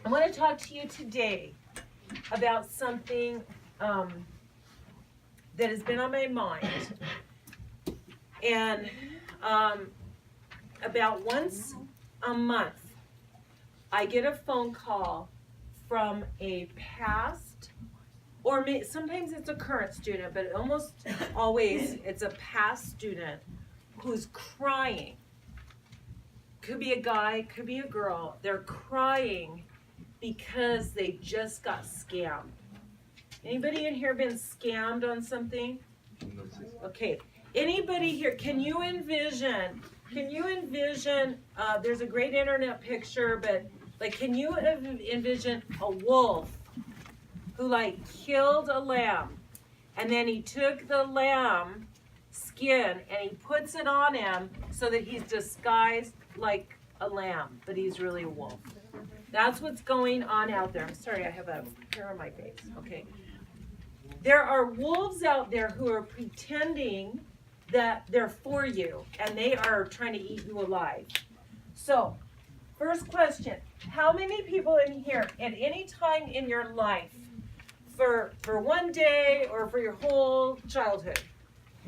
I want to talk to you today about something that has been on my mind. And about once a month, I get a phone call from a past, or sometimes it's a current student, but almost always it's a past student who's crying. Could be a guy, could be a girl. They're crying because they just got scammed. Anybody in here been scammed on something? Okay. Anybody here, can you envision, there's a great internet picture, but like, can you envision a wolf who like killed a lamb, and then he took the lamb skin and he puts it on him so that he's disguised like a lamb, but he's really a wolf. That's what's going on out there. I'm sorry, I have a hair on my face. Okay. There are wolves out there who are pretending that they're for you, and they are trying to eat you alive. So, first question, how many people in here at any time in your life, for one day or for your whole childhood,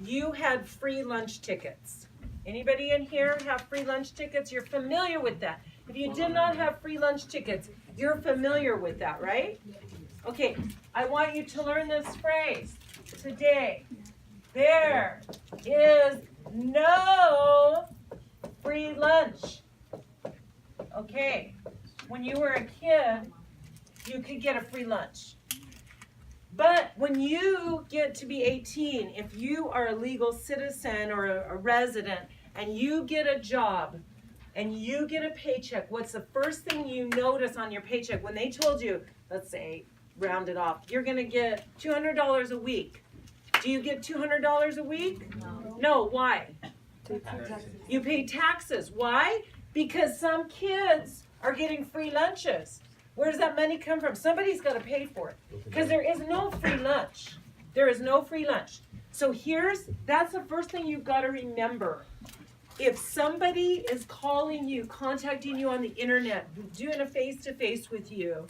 you had free lunch tickets? Anybody in here have free lunch tickets? You're familiar with that. If you did not have free lunch tickets, you're familiar with that, right? Okay, I want you to learn this phrase today. There is no free lunch. Okay, when you were a kid, you could get a free lunch. But when you get to be 18, if you are a legal citizen or a resident and you get a job and you get a paycheck, what's the first thing you notice on your paycheck when they told you, let's say, round it off, you're going to get $200 a week? Do you get $200 a week? No, why? You pay taxes. Why? Because some kids are getting free lunches. Where does that money come from? Somebody's got to pay for it. Because there is no free lunch. There is no free lunch. So that's the first thing you've got to remember. If somebody is calling you, contacting you on the internet, doing a face-to-face with you,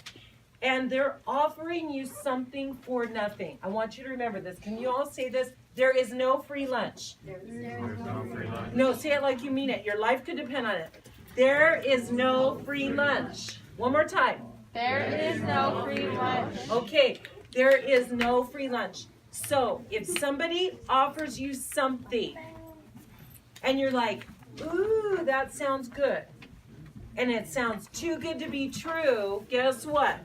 and they're offering you something for nothing, I want you to remember this. Can you all say this? There is no free lunch. There's no free lunch. No, say it like you mean it. Your life could depend on it. There is no free lunch. One more time. There is no free lunch. Okay, there is no free lunch. So if somebody offers you something and you're like, ooh, that sounds good, and it sounds too good to be true, guess what?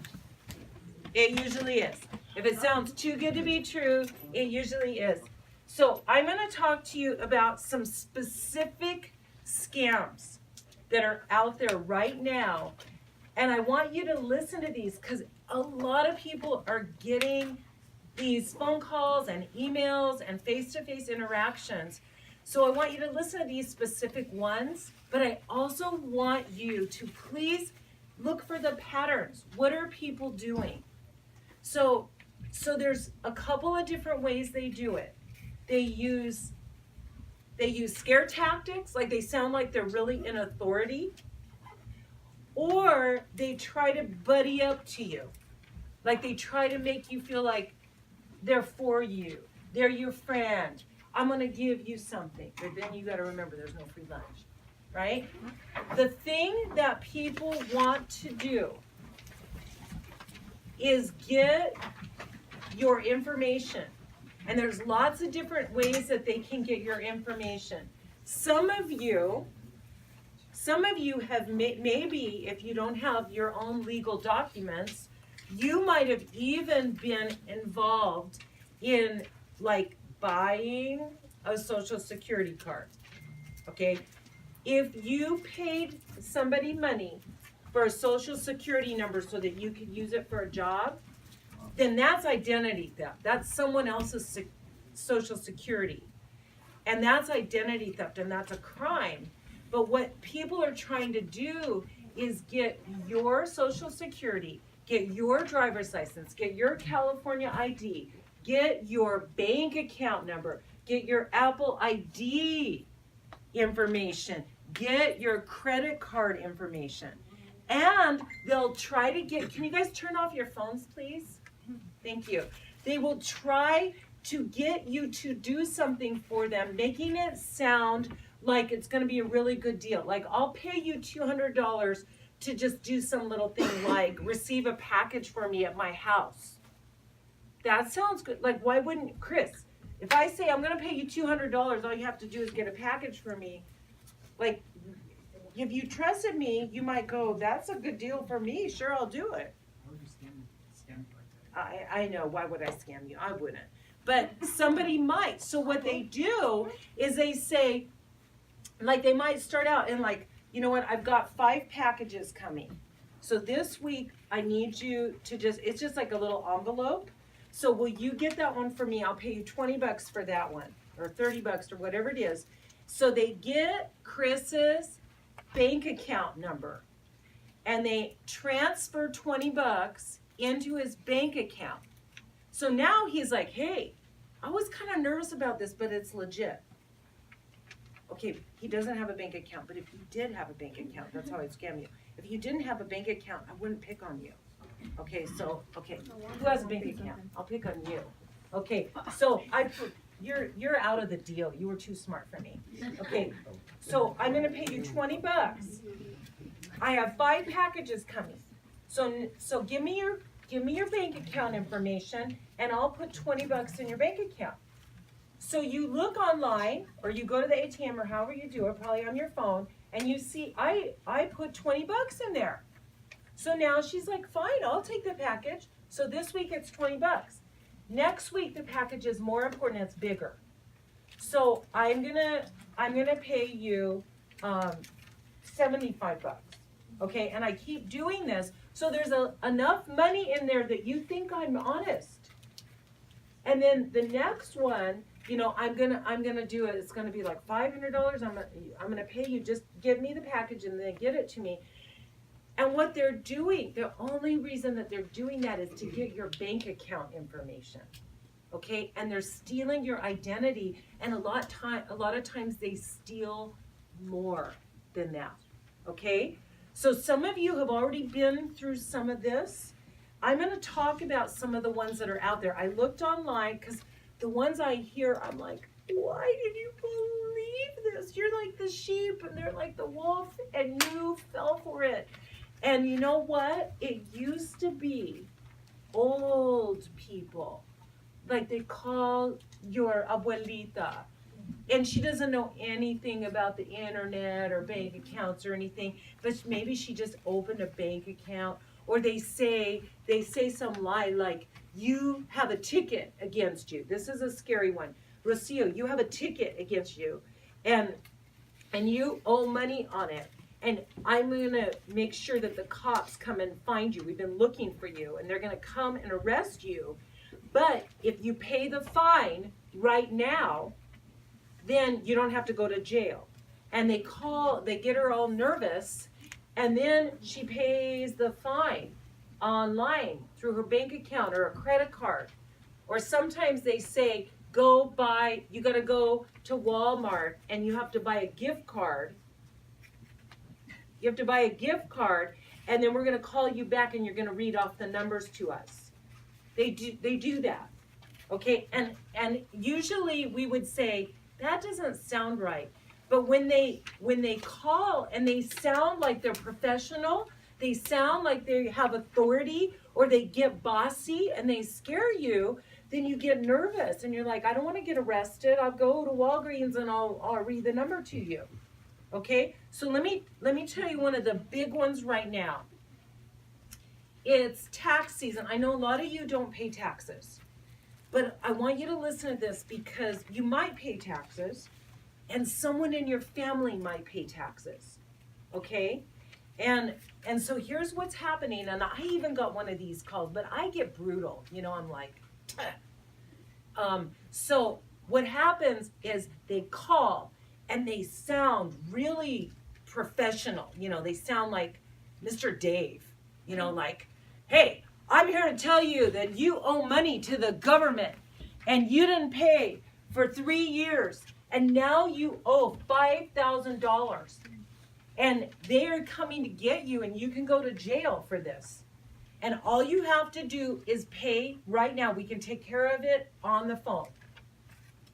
It usually is. If it sounds too good to be true, it usually is. So I'm going to talk to you about some specific scams that are out there right now. And I want you to listen to these because a lot of people are getting these phone calls and emails and face-to-face interactions. So I want you to listen to these specific ones, but I also want you to please look for the patterns. What are people doing? So there's a couple of different ways they do it. They use scare tactics, like they sound like they're really in authority. Or they try to buddy up to you. Like they try to make you feel like they're for you. They're your friend. I'm going to give you something. But then you got to remember there's no free lunch. Right? The thing that people want to do is get your information. And there's lots of different ways that they can get your information. Some of you have maybe, if you don't have your own legal documents, you might have even been involved in like buying a Social Security card. Okay? If you paid somebody money for a Social Security number so that you could use it for a job, then that's identity theft. That's someone else's Social Security. And that's identity theft, and that's a crime. But what people are trying to do is get your Social Security, get your driver's license, get your California ID, get your bank account number, get your Apple ID information, get your credit card information. And they'll try to get, can you guys turn off your phones, please? Thank you. They will try to get you to do something for them, making it sound like it's going to be a really good deal. Like, I'll pay you $200 to just do some little thing like receive a package for me at my house. That sounds good. Like, why wouldn't, Chris, if I say I'm going to pay you $200, all you have to do is get a package for me. Like, if you trusted me, you might go, that's a good deal for me. Sure, I'll do it. How would you scam me like that? I know. Why would I scam you? I wouldn't. But somebody might. So what they do is they say, like, they might start out and like, you know what, I've got 5 packages coming. So this week I need you to just, it's just like a little envelope. So will you get that one for me? I'll pay you $20 for that one, or $30 or whatever it is. So they get Chris's bank account number and they transfer $20 into his bank account. So now he's like, hey, I was kind of nervous about this, but it's legit. Okay, he doesn't have a bank account, but if you did have a bank account, that's how I'd scam you. If you didn't have a bank account, I wouldn't pick on you. Okay, so, okay, who has a bank account? I'll pick on you. Okay, so you're out of the deal. You were too smart for me. Okay, so I'm gonna pay you $20. I have 5 packages coming. So give me your bank account information, and I'll put $20 in your bank account. So you look online, or you go to the ATM, or however you do it, probably on your phone, and you see I put $20 in there. So now she's like, fine, I'll take the package. So this week it's $20. Next week the package is more important, it's bigger. So I'm gonna pay you $75. Okay, and I keep doing this, so there's enough money in there that you think I'm honest. And then the next one, you know, I'm gonna do it. It's gonna be like $500. I'm gonna pay you. Just give me the package and then get it to me. And what they're doing, the only reason that they're doing that is to get your bank account information. Okay, and they're stealing your identity, and a lot of times they steal more than that. Okay, so some of you have already been through some of this. I'm going to talk about some of the ones that are out there. I looked online because the ones I hear, I'm like, why did you believe this? You're like the sheep and they're like the wolf, and you fell for it. And you know what? It used to be old people. Like they call your abuelita, and she doesn't know anything about the internet or bank accounts or anything, but maybe she just opened a bank account. Or they say some lie like, you have a ticket against you. This is a scary one. Rocio, you have a ticket against you, and you owe money on it. And I'm going to make sure that the cops come and find you. We've been looking for you, and they're going to come and arrest you. But if you pay the fine right now, then you don't have to go to jail. And they get her all nervous, and then she pays the fine online through her bank account or a credit card. Or sometimes they say, you got to go to Walmart and you have to buy a gift card. You have to buy a gift card, and then we're going to call you back and you're going to read off the numbers to us. They do that. Okay? And usually we would say, that doesn't sound right. But when they call and they sound like they're professional, they sound like they have authority, or they get bossy and they scare you, then you get nervous and you're like, I don't want to get arrested. I'll go to Walgreens and I'll read the number to you. Okay? So let me tell you one of the big ones right now. It's tax season. I know a lot of you don't pay taxes, but I want you to listen to this because you might pay taxes, and someone in your family might pay taxes, okay? And so here's what's happening, and I even got one of these calls, but I get brutal, you know, I'm like, so what happens is they call, and they sound really professional, you know, they sound like Mr. Dave, you know, like, hey, I'm here to tell you that you owe money to the government, and you didn't pay for 3 years, and now you owe $5,000. And they are coming to get you, and you can go to jail for this. And all you have to do is pay right now. We can take care of it on the phone.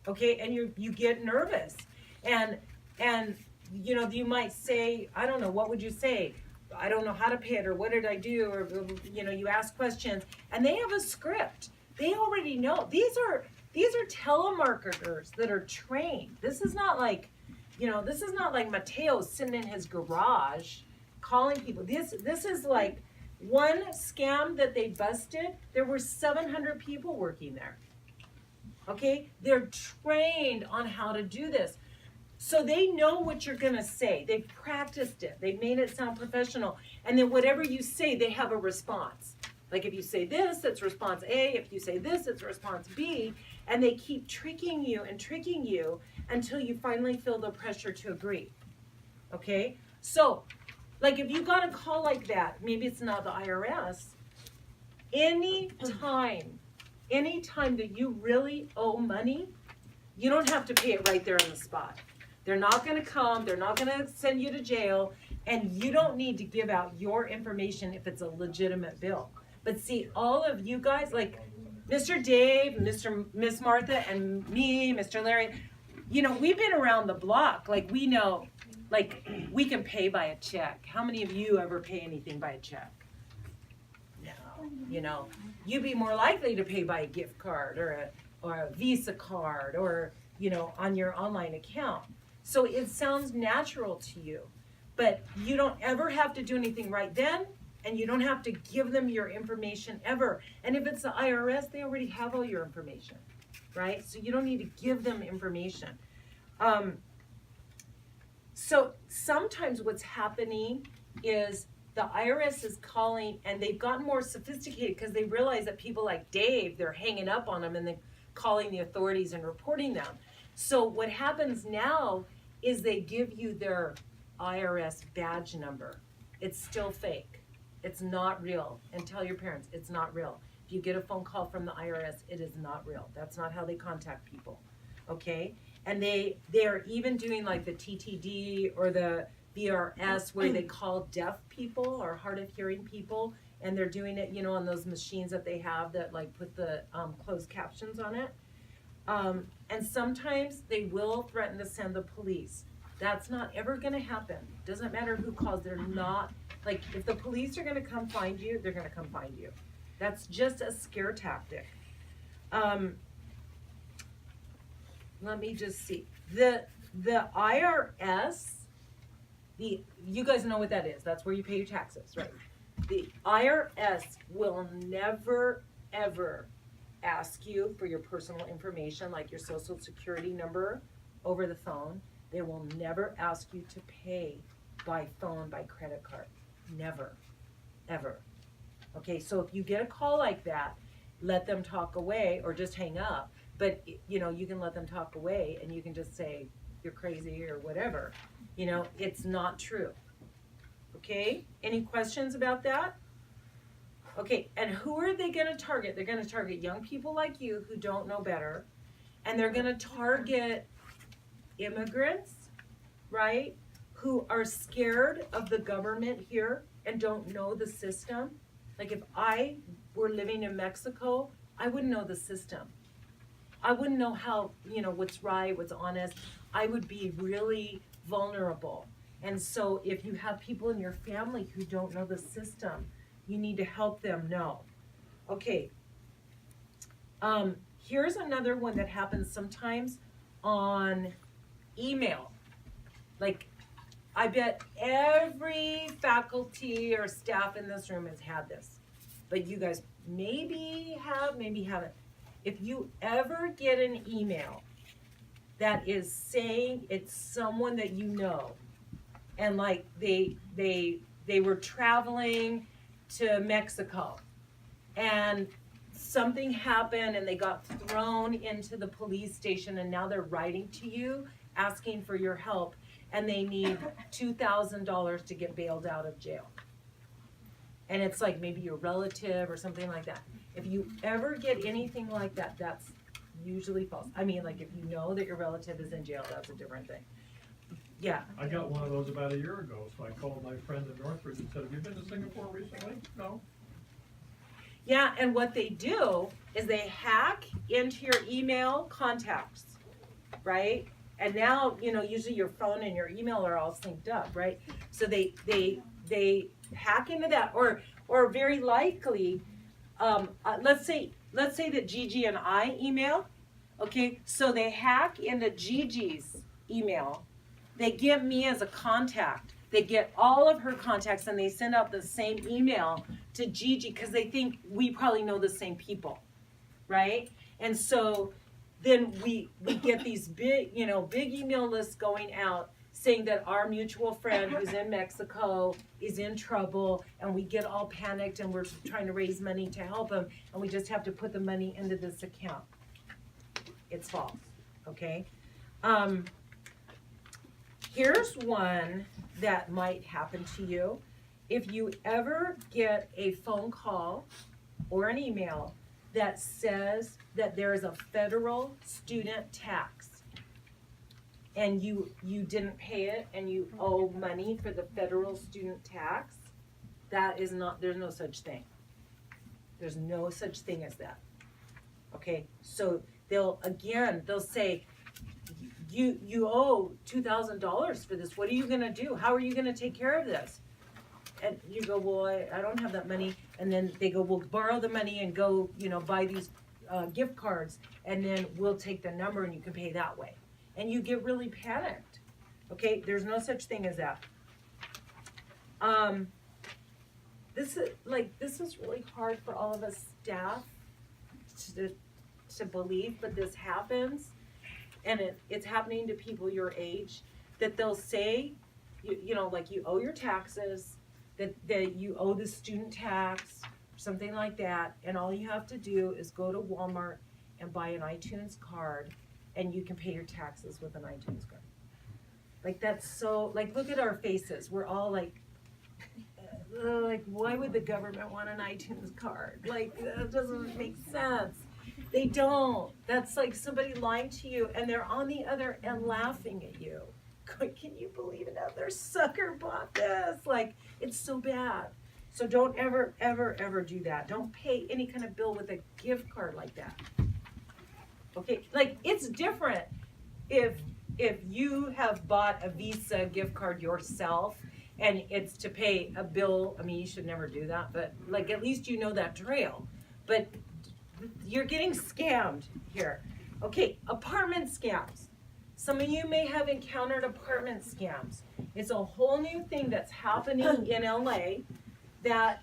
Okay, and you get nervous. And you know, you might say, I don't know, what would you say? I don't know how to pay it, or what did I do? Or, you know, you ask questions, and they have a script. They already know. These are telemarketers that are trained. This is not like, you know, this is not like Mateo sitting in his garage calling people. This is like one scam that they busted. There were 700 people working there. Okay, they're trained on how to do this. So they know what you're gonna say. They've practiced it. They've made it sound professional. And then whatever you say, they have a response. Like if you say this, it's response A. If you say this, it's response B. And they keep tricking you until you finally feel the pressure to agree. Okay? So, like if you got a call like that, maybe it's not the IRS. Any time that you really owe money, you don't have to pay it right there on the spot. They're not going to come. They're not going to send you to jail. And you don't need to give out your information if it's a legitimate bill. But see, all of you guys, like Mr. Dave, Miss Martha, and me, Mr. Larry, you know, we've been around the block. Like we know, like we can pay by a check. How many of you ever pay anything by a check? No. You know, you'd be more likely to pay by a gift card or a Visa card or, you know, on your online account. So it sounds natural to you, but you don't ever have to do anything right then, and you don't have to give them your information ever. And if it's the IRS, they already have all your information, right? So you don't need to give them information. So sometimes what's happening is the IRS is calling, and they've gotten more sophisticated because they realize that people like Dave, they're hanging up on them and then calling the authorities and reporting them. So what happens now is they give you their IRS badge number. It's still fake. It's not real. And tell your parents, it's not real. If you get a phone call from the IRS, it is not real. That's not how they contact people. Okay? And they are even doing like the TTD or the VRS where they call deaf people or hard of hearing people, and they're doing it, you know, on those machines that they have that like put the closed captions on it. And sometimes they will threaten to send the police. That's not ever going to happen. Doesn't matter who calls. They're not, like, if the police are going to come find you, they're going to come find you. That's just a scare tactic. Let me just see. The IRS, you guys know what that is. That's where you pay your taxes, right? The IRS will never, ever ask you for your personal information, like your social security number over the phone. They will never ask you to pay by phone, by credit card. Never, ever. Okay, so if you get a call like that, let them talk away or just hang up. But, you know, you can let them talk away and you can just say, you're crazy or whatever. You know, it's not true. Okay, any questions about that? Okay, and who are they going to target? They're going to target young people like you who don't know better. And they're going to target immigrants, right, who are scared of the government here and don't know the system. Like if I were living in Mexico, I wouldn't know the system. I wouldn't know how, you know, what's right, what's honest. I would be really vulnerable. And so if you have people in your family who don't know the system, you need to help them know. Okay. Here's another one that happens sometimes on email. Like, I bet every faculty or staff in this room has had this. But you guys maybe have, maybe haven't. If you ever get an email that is saying it's someone that you know, and like they were traveling to Mexico and something happened and they got thrown into the police station and now they're writing to you asking for your help and they need $2,000 to get bailed out of jail. And it's like maybe your relative or something like that. If you ever get anything like that, that's usually false. I mean, like if you know that your relative is in jail, that's a different thing. Yeah. I got one of those about a year ago, so I called my friend in Northridge and said, have you been to Singapore recently? No. Yeah, and what they do is they hack into your email contacts, right? And now, you know, usually your phone and your email are all synced up, right? So they hack into that, or very likely, let's say that Gigi and I email, okay? So they hack into Gigi's email. They get me as a contact. They get all of her contacts and they send out the same email to Gigi because they think we probably know the same people, right? And so then we get these big email lists going out saying that our mutual friend who's in Mexico is in trouble, and we get all panicked and we're trying to raise money to help him, and we just have to put the money into this account. It's false, okay? Here's one that might happen to you. If you ever get a phone call or an email that says that there is a federal student tax and you didn't pay it and you owe money for the federal student tax, that is not, there's no such thing. There's no such thing as that. Okay, so they'll say, you owe $2,000 for this. What are you gonna do? How are you gonna take care of this? And you go, well, I don't have that money. And then they go, well, borrow the money and go, buy these gift cards, and then we'll take the number and you can pay that way. And you get really panicked. Okay, there's no such thing as that. This is really hard for all of us staff to believe, but this happens. And it's happening to people your age, that they'll say, like you owe your taxes, that you owe the student tax, something like that, and all you have to do is go to Walmart and buy an iTunes card, and you can pay your taxes with an iTunes card. Like, that's so, like, look at our faces. We're all like, why would the government want an iTunes card? Like, that doesn't make sense. They don't. That's like somebody lying to you, and they're on the other end laughing at you. Can you believe it? Another sucker bought this. Like, it's so bad. So don't ever, ever, ever do that. Don't pay any kind of bill with a gift card like that. Okay, like, it's different if you have bought a Visa gift card yourself and it's to pay a bill. I mean, you should never do that, but like, at least you know that trail. But you're getting scammed here. Okay, apartment scams. Some of you may have encountered apartment scams. It's a whole new thing that's happening in LA that,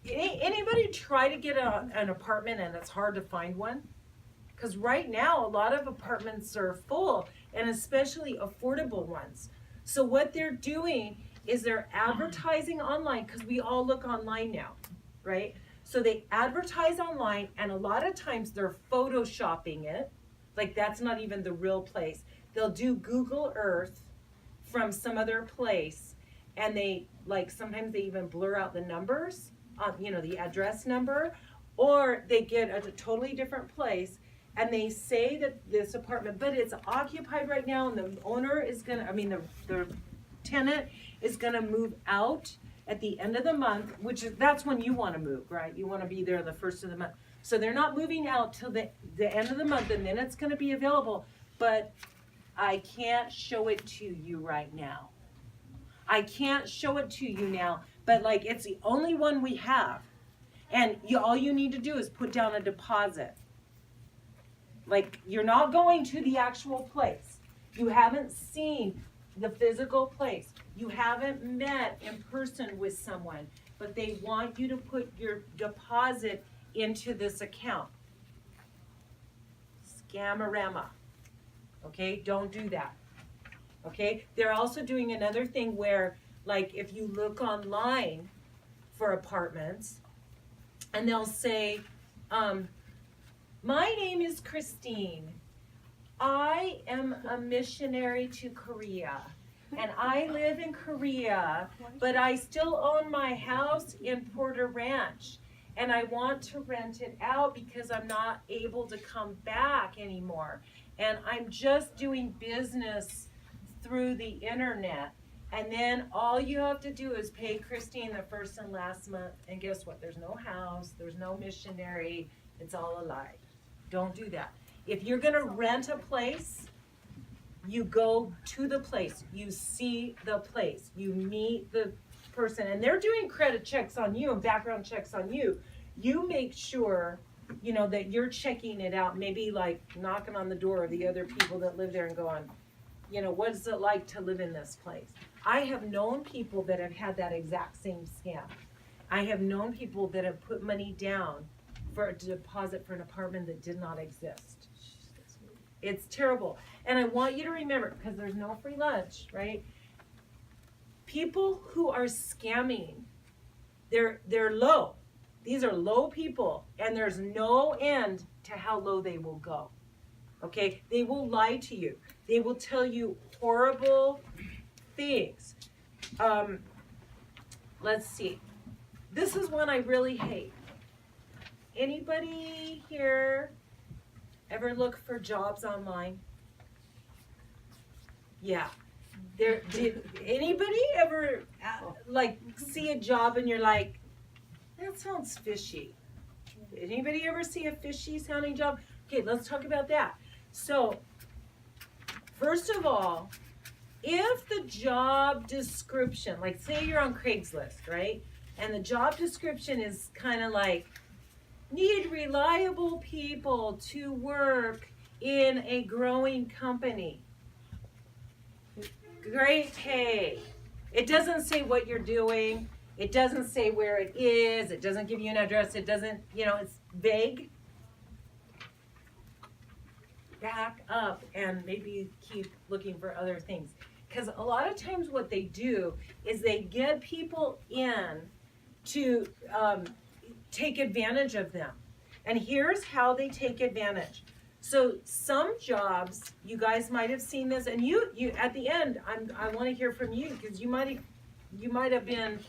anybody try to get an apartment and it's hard to find one? Because right now, a lot of apartments are full, and especially affordable ones. So what they're doing is they're advertising online, because we all look online now, right? So they advertise online, and a lot of times they're photoshopping it. Like, that's not even the real place. They'll do Google Earth from some other place, and sometimes they even blur out the numbers, the address number, or they get a totally different place, and they say that this apartment, but it's occupied right now, and the owner is the tenant is gonna move out at the end of the month, that's when you want to move, right? You want to be there the first of the month. So they're not moving out till the end of the month, and then it's going to be available. But I can't show it to you right now. I can't show it to you now, but like, it's the only one we have. And all you need to do is put down a deposit. Like, you're not going to the actual place. You haven't seen the physical place. You haven't met in person with someone, but they want you to put your deposit into this account. Scamorama. Okay, don't do that. Okay, they're also doing another thing where, like, if you look online for apartments, and they'll say, my name is Christine. I am a missionary to Korea, and I live in Korea, but I still own my house in Porter Ranch, and I want to rent it out because I'm not able to come back anymore, and I'm just doing business through the internet. And then all you have to do is pay Christine the first and last month. And guess what? There's no house. There's no missionary. It's all a lie. Don't do that. If you're going to rent a place, you go to the place. You see the place. You meet the person. And they're doing credit checks on you and background checks on you. You make sure, you know, that you're checking it out. Maybe like knocking on the door of the other people that live there and going, you know, what is it like to live in this place? I have known people that have had that exact same scam. I have known people that have put money down for a deposit for an apartment that did not exist. It's terrible. And I want you to remember, because there's no free lunch, right? People who are scamming, they're low. These are low people, and there's no end to how low they will go. Okay? They will lie to you. They will tell you horrible things. Let's see. This is one I really hate. Anybody here ever look for jobs online? Yeah. Did anybody ever like see a job and you're like, that sounds fishy? Did anybody ever see a fishy sounding job? Okay, let's talk about that. So, first of all, if the job description, like say you're on Craigslist, right? And the job description is kind of like, need reliable people to work in a growing company. Great pay. It doesn't say what you're doing. It doesn't say where it is. It doesn't give you an address. It doesn't, you know, it's vague. Back up and maybe keep looking for other things. Because a lot of times what they do is they get people in to take advantage of them. And here's how they take advantage. So some jobs, you guys might have seen this, and you at the end, I want to hear from you because you might have been,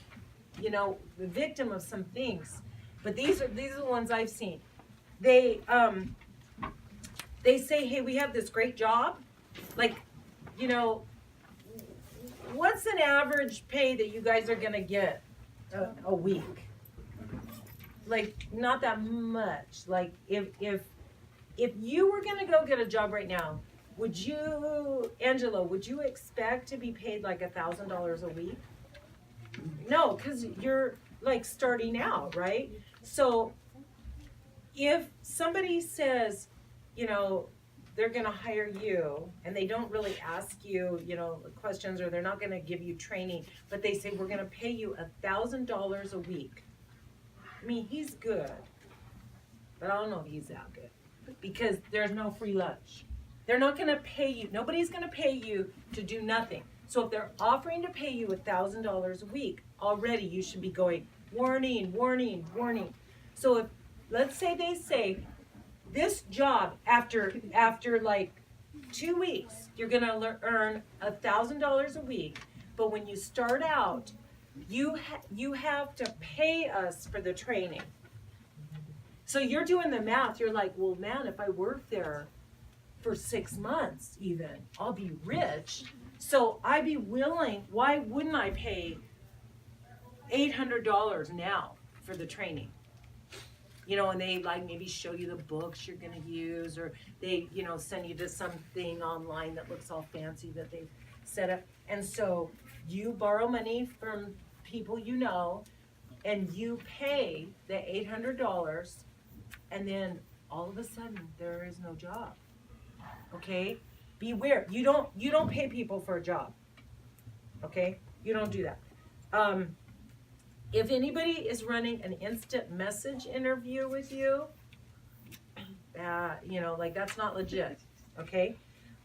you know, the victim of some things. But these are the ones I've seen. They say, hey, we have this great job. Like, you know, what's an average pay that you guys are gonna get a week? Like, not that much. Like, if you were gonna go get a job right now, would you, Angela, would you expect to be paid like $1,000 a week? No, because you're like starting out, right? So if somebody says, you know, they're gonna hire you and they don't really ask you, you know, questions, or they're not gonna give you training, but they say, we're gonna pay you $1,000 a week. I mean, he's good, but I don't know if he's that good because there's no free lunch. They're not gonna pay you, nobody's gonna pay you to do nothing. So if they're offering to pay you $1,000 a week, already you should be going, warning, warning, warning. So if, let's say they say, this job, after like 2 weeks, you're gonna earn $1,000 a week, but when you start out, you have to pay us for the training. So you're doing the math, you're like, well man, if I work there for 6 months even, I'll be rich. So I'd be willing, why wouldn't I pay $800 now for the training? You know, and they like maybe show you the books you're gonna use, or they, you know, send you to something online that looks all fancy that they've set up. And so you borrow money from people you know, and you pay the $800, and then all of a sudden there is no job. Okay? Beware. You don't pay people for a job. Okay? You don't do that. If anybody is running an instant message interview with you, you know, like that's not legit. Okay?